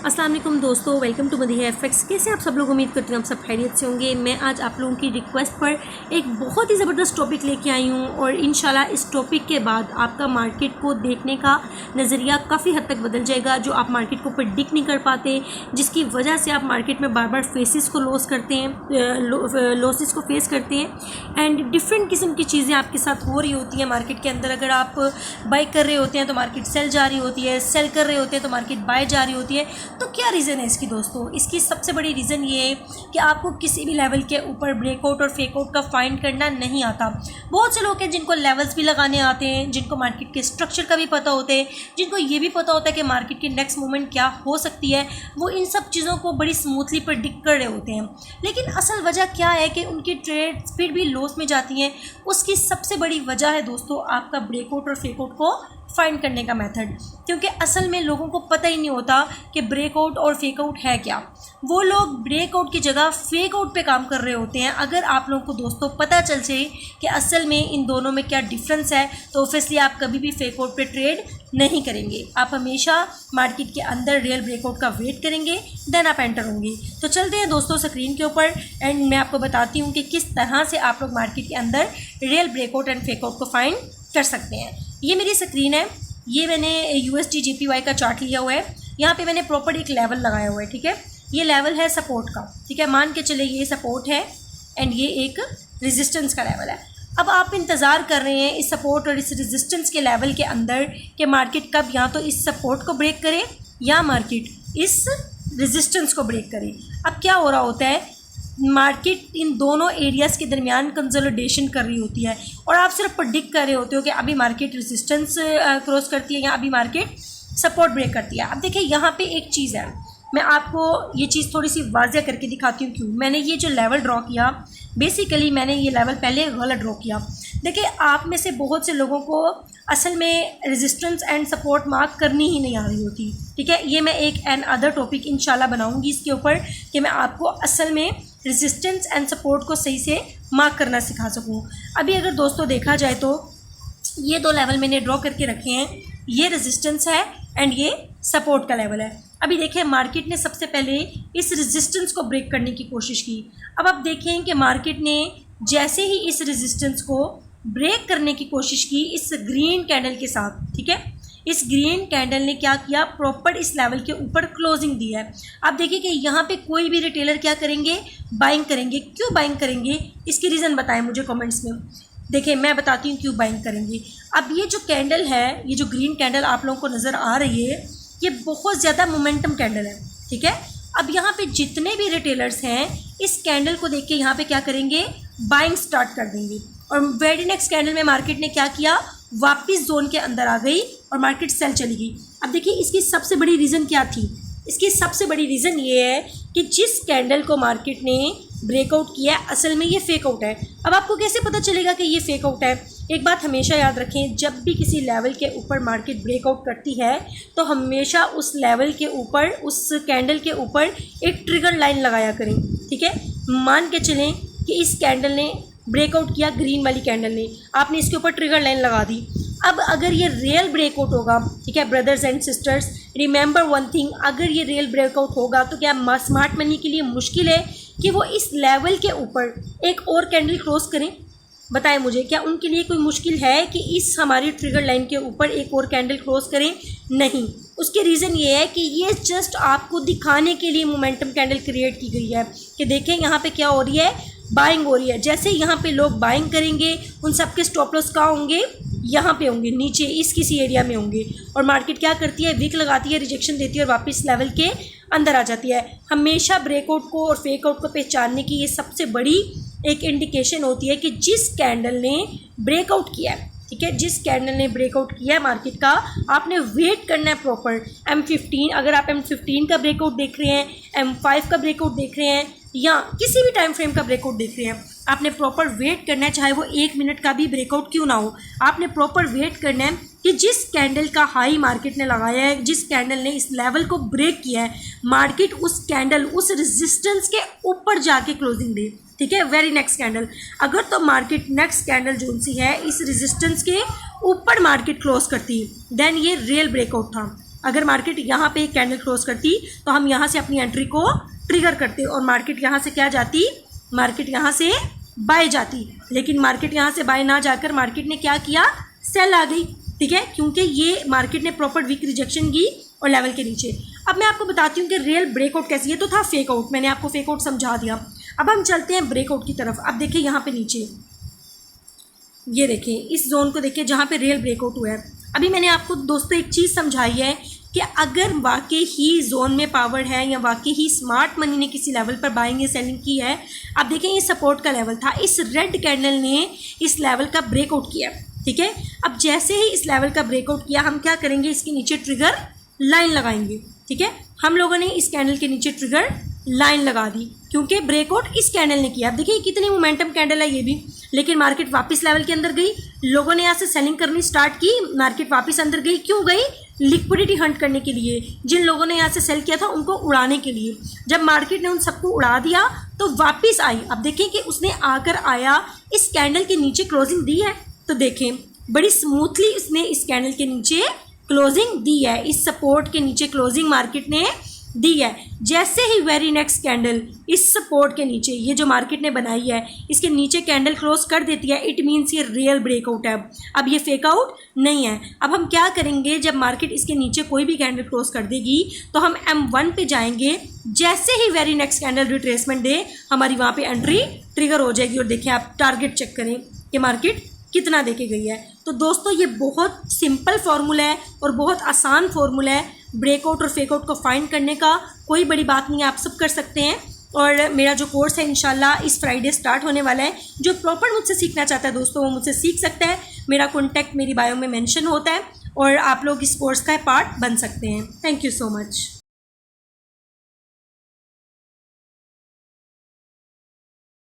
अस्सलाम वालेकुम दोस्तों, वेलकम टू मदीहा एफएक्स। कैसे आप सब लोग, उम्मीद करती हूँ आप सब खैरियत से होंगे। मैं आज आप लोगों की रिक्वेस्ट पर एक बहुत ही ज़बरदस्त टॉपिक लेके आई हूँ और इंशाल्लाह इस टॉपिक के बाद आपका मार्केट को देखने का नज़रिया काफ़ी हद तक बदल जाएगा। जो आप मार्केट को प्रेडिक्ट नहीं कर पाते, जिसकी वजह से आप मार्केट में बार बार फेसेस को लॉस करते हैं, लॉसेस को फेस करते हैं एंड डिफरेंट किस्म की चीज़ें आपके साथ हो रही होती हैं मार्केट के अंदर। अगर आप बाई कर रहे होते हैं तो मार्केट सेल जा रही होती है, सेल कर रहे होते हैं तो मार्केट बाय जा रही होती है। तो क्या रीज़न है इसकी दोस्तों? इसकी सबसे बड़ी रीज़न ये है कि आपको किसी भी लेवल के ऊपर ब्रेकआउट और फेकआउट का फाइंड करना नहीं आता। बहुत से लोग हैं जिनको लेवल्स भी लगाने आते हैं, जिनको मार्केट के स्ट्रक्चर का भी पता होता है, जिनको ये भी पता होता है कि मार्केट की नेक्स्ट मूवमेंट क्या हो सकती है। वो इन सब चीज़ों को बड़ी स्मूथली प्रेडिक्ट कर रहे होते हैं, लेकिन असल वजह क्या है कि उनकी ट्रेड फिर भी लॉस में जाती हैं। उसकी सबसे बड़ी वजह है दोस्तों आपका ब्रेकआउट और फेकआउट को फाइंड करने का मेथड। क्योंकि असल में लोगों को पता ही नहीं होता कि ब्रेकआउट और फेकआउट है क्या। वो लोग ब्रेकआउट की जगह फेकआउट पे काम कर रहे होते हैं। अगर आप लोगों को दोस्तों पता चल जाए कि असल में इन दोनों में क्या डिफरेंस है, तो ऑब्वियसली आप कभी भी फेकआउट पे ट्रेड नहीं करेंगे। आप हमेशा मार्केट के अंदर रियल ब्रेकआउट का वेट करेंगे, देन आप एंटर होंगे। तो चलते हैं दोस्तों स्क्रीन के ऊपर एंड मैं आपको बताती हूँ कि किस तरह से आप लोग मार्केट के अंदर रियल ब्रेकआउट एंड फेकआउट को फाइंड कर सकते हैं। ये मेरी स्क्रीन है, ये मैंने USD JPY का चार्ट लिया हुआ है। यहाँ पे मैंने प्रॉपर एक लेवल लगाया हुआ है, ठीक है। ये लेवल है सपोर्ट का, ठीक है। मान के चले ये सपोर्ट है एंड ये एक रेजिस्टेंस का लेवल है। अब आप इंतज़ार कर रहे हैं इस सपोर्ट और इस रेजिस्टेंस के लेवल के अंदर कि मार्केट कब या तो इस सपोर्ट को ब्रेक करे या मार्केट इस रेजिस्टेंस को ब्रेक करे। अब क्या हो रहा होता है, मार्केट इन दोनों एरियाज़ के दरमियान कंसोलिडेशन कर रही होती है और आप सिर्फ प्रेडिक्ट कर रहे होते हो कि अभी मार्केट रेजिस्टेंस क्रॉस करती है या अभी मार्केट सपोर्ट ब्रेक करती है। अब देखिए यहाँ पे एक चीज़ है, मैं आपको ये चीज़ थोड़ी सी वाज़ह करके दिखाती हूँ क्यों मैंने ये जो लेवल ड्रॉ किया। बेसिकली मैंने ये लेवल पहले गलत ड्रॉ किया। देखिए आप में से बहुत से लोगों को असल में रेजिस्टेंस एंड सपोर्ट मार्क करनी ही नहीं आ रही होती, ठीक है। ये मैं एक एंड अदर टॉपिक इंशाल्लाह बनाऊंगी इसके ऊपर कि मैं आपको असल में रेजिस्टेंस एंड सपोर्ट को सही से मार्क करना सिखा सकूं। अभी अगर दोस्तों देखा जाए तो ये दो लेवल मैंने ड्रॉ करके रखे हैं, ये रेजिस्टेंस है एंड ये सपोर्ट का लेवल है। अभी देखिए मार्केट ने सबसे पहले इस रेजिस्टेंस को ब्रेक करने की कोशिश की। अब आप देखें कि मार्केट ने जैसे ही इस रेजिस्टेंस को ब्रेक करने की कोशिश की इस ग्रीन कैंडल के साथ, ठीक है, इस ग्रीन कैंडल ने क्या किया, प्रॉपर इस लेवल के ऊपर क्लोजिंग दी है। आप देखिए कि यहाँ पे कोई भी रिटेलर क्या करेंगे, बाइंग करेंगे। क्यों बाइंग करेंगे, इसकी रीज़न बताएं मुझे कमेंट्स में। देखिए मैं बताती हूँ क्यों बाइंग करेंगे। अब ये जो कैंडल है, ये जो ग्रीन कैंडल आप लोगों को नज़र आ रही है, ये बहुत ज़्यादा मोमेंटम कैंडल है, ठीक है। अब यहाँ पे जितने भी रिटेलर्स हैं इस कैंडल को देख के यहाँ पे क्या करेंगे, बाइंग स्टार्ट कर देंगे। और वेरी नेक्स्ट कैंडल में मार्केट ने क्या किया, वापस जोन के अंदर आ गई और मार्केट सेल चली गई। अब देखिए इसकी सबसे बड़ी रीज़न क्या थी, इसकी सबसे बड़ी रीज़न ये है कि जिस कैंडल को मार्केट ने ब्रेकआउट किया असल में ये फेकआउट है। अब आपको कैसे पता चलेगा कि ये फेकआउट है? एक बात हमेशा याद रखें, जब भी किसी लेवल के ऊपर मार्केट ब्रेकआउट करती है तो हमेशा उस लेवल के ऊपर, उस कैंडल के ऊपर एक ट्रिगर लाइन लगाया करें, ठीक है। मान के चलें कि इस कैंडल ने ब्रेकआउट किया, ग्रीन वाली कैंडल ने, आपने इसके ऊपर ट्रिगर लाइन लगा दी। अब अगर ये रियल ब्रेकआउट होगा, ठीक है brothers and sisters, remember one thing, अगर ये रियल ब्रेकआउट होगा तो क्या स्मार्ट मनी के लिए मुश्किल है कि वो इस लेवल के ऊपर एक और कैंडल क्रॉस करें? बताएं मुझे, क्या उनके लिए कोई मुश्किल है कि इस हमारी ट्रिगर लाइन के ऊपर एक और कैंडल क्रॉस करें? नहीं। उसके रीज़न ये है कि ये जस्ट आपको दिखाने के लिए मोमेंटम कैंडल क्रिएट की गई है कि देखें यहाँ पे क्या हो रही है, बाइंग हो रही है। जैसे यहाँ पे लोग बाइंग करेंगे उन सब के स्टॉप लॉस कहाँ होंगे, यहाँ पे होंगे, नीचे इस किसी एरिया में होंगे। और मार्केट क्या करती है, विक लगाती है, रिजेक्शन देती है और वापस लेवल के अंदर आ जाती है। हमेशा ब्रेकआउट को और फेकआउट को पहचानने की ये सबसे बड़ी एक इंडिकेशन होती है कि जिस कैंडल ने ब्रेकआउट किया है, ठीक है, जिस कैंडल ने ब्रेकआउट किया है मार्केट का, आपने वेट करना है प्रॉपर। M15, अगर आप M15 का ब्रेकआउट देख रहे हैं, M5 का ब्रेकआउट देख रहे हैं या किसी भी टाइम फ्रेम का ब्रेकआउट देख रहे हैं, आपने प्रॉपर वेट करना है, चाहे वो 1 मिनट का भी ब्रेकआउट क्यों ना हो। आपने प्रॉपर वेट करना है कि जिस कैंडल का हाई मार्केट ने लगाया है, जिस कैंडल ने इस लेवल को ब्रेक किया है, मार्केट उस कैंडल, उस रेजिस्टेंस के ऊपर जाके क्लोजिंग दे, ठीक है। वेरी नेक्स्ट कैंडल, अगर तो मार्केट नेक्स्ट कैंडल जो सी है इस रेजिस्टेंस के ऊपर मार्केट क्लोज करती है, देन ये रियल ब्रेकआउट था। अगर मार्केट यहाँ पे एक कैंडल क्लोज करती तो हम यहाँ से अपनी एंट्री को ट्रिगर करते और मार्केट यहाँ से क्या जाती, मार्केट यहाँ से बाय जाती। लेकिन मार्केट यहाँ से बाय ना जाकर मार्केट ने क्या किया, सेल आ गई, ठीक है, क्योंकि ये मार्केट ने प्रॉपर वीक रिजेक्शन की और लेवल के नीचे। अब मैं आपको बताती हूँ कि रियल ब्रेकआउट कैसी है। तो था फेक आउट, मैंने आपको फेक आउट समझा दिया। अब हम चलते हैं ब्रेकआउट की तरफ। अब देखिए यहाँ पे नीचे, ये देखें इस जोन को देखिए जहाँ पे रियल ब्रेकआउट हुआ है। अभी मैंने आपको दोस्तों एक चीज़ समझाई है कि अगर वाकई ही जोन में पावर है या वाकई ही स्मार्ट मनी ने किसी लेवल पर बाइंग या सेलिंग की है। अब देखें ये सपोर्ट का लेवल था, इस रेड कैंडल ने इस लेवल का ब्रेकआउट किया, ठीक है। अब जैसे ही इस लेवल का ब्रेकआउट किया, हम क्या करेंगे, इसके नीचे ट्रिगर लाइन लगाएंगे, ठीक है। हम लोगों ने इस कैंडल के नीचे ट्रिगर लाइन लगा दी क्योंकि ब्रेकआउट इस कैंडल ने किया। अब देखिए कितनी मोमेंटम कैंडल है ये भी, लेकिन मार्केट वापस लेवल के अंदर गई, लोगों ने यहाँ से सेलिंग करनी स्टार्ट की, मार्केट वापस अंदर गई। क्यों गई, लिक्विडिटी हंट करने के लिए। जिन लोगों ने यहाँ से सेल किया था उनको उड़ाने के लिए। जब मार्केट ने उन सबको उड़ा दिया तो वापस आई। अब देखें कि उसने आकर आया इस कैंडल के नीचे क्लोजिंग दी है, तो देखें बड़ी स्मूथली इसने इस कैंडल के नीचे क्लोजिंग दी है, इस सपोर्ट के नीचे क्लोजिंग मार्केट ने दी है। जैसे ही वेरी नेक्स्ट कैंडल इस सपोर्ट के नीचे, ये जो मार्केट ने बनाई है, इसके नीचे कैंडल क्लोज कर देती है, इट मीन्स ये रियल ब्रेकआउट है। अब ये फेक आउट नहीं है। अब हम क्या करेंगे, जब मार्केट इसके नीचे कोई भी कैंडल क्लोज कर देगी तो हम M1 पे जाएंगे। जैसे ही वेरी नेक्स्ट कैंडल रिट्रेसमेंट दे, हमारी वहाँ पे एंट्री ट्रिगर हो जाएगी। और देखिए आप टारगेट चेक करें कि मार्केट कितना देके गई है। तो दोस्तों ये बहुत सिंपल फार्मूला है और बहुत आसान फार्मूला है ब्रेकआउट और फेकआउट को फाइंड करने का। कोई बड़ी बात नहीं है, आप सब कर सकते हैं। और मेरा जो कोर्स है इंशाल्लाह इस फ्राइडे स्टार्ट होने वाला है। जो प्रॉपर मुझसे सीखना चाहता है दोस्तों वो मुझसे सीख सकता है। मेरा कॉन्टैक्ट मेरी बायो में मेंशन होता है और आप लोग इस कोर्स का पार्ट बन सकते हैं। Thank you so much.